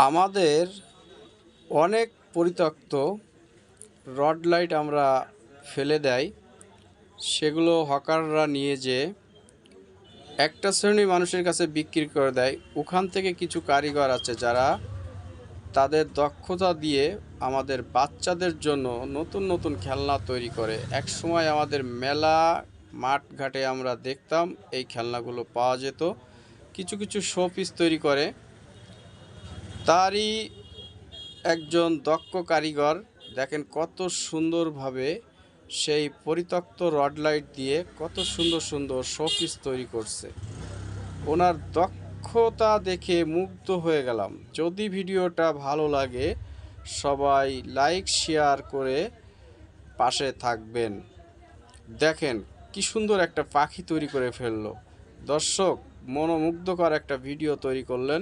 আমাদের অনেক পরিত্যক্ত রড লাইট আমরা ফেলে দেই, সেগুলো হকাররা নিয়ে যেয়ে একটা শ্রেণীর মানুষের কাছে বিক্রি করে দেয়। ওখান থেকে কিছু কারিগর আছে যারা তাদের দক্ষতা দিয়ে আমাদের বাচ্চাদের জন্য নতুন নতুন খেলনা তৈরি করে। একসময় আমাদের মেলা মাঠঘাটে আমরা দেখতাম এই খেলনাগুলো পাওয়া যেত। কিছু কিছু শো পিস তৈরি করে, তারই একজন দক্ষ কারিগর দেখেন কত সুন্দরভাবে সেই পরিত্যক্ত রড লাইট দিয়ে কত সুন্দর সুন্দর শোপিস তৈরি করছে। ওনার দক্ষতা দেখে মুগ্ধ হয়ে গেলাম। যদি ভিডিওটা ভালো লাগে সবাই লাইক শেয়ার করে পাশে থাকবেন। দেখেন কি সুন্দর একটা পাখি তৈরি করে ফেললো। দর্শক মনোমুগ্ধকর একটা ভিডিও তৈরি করলেন।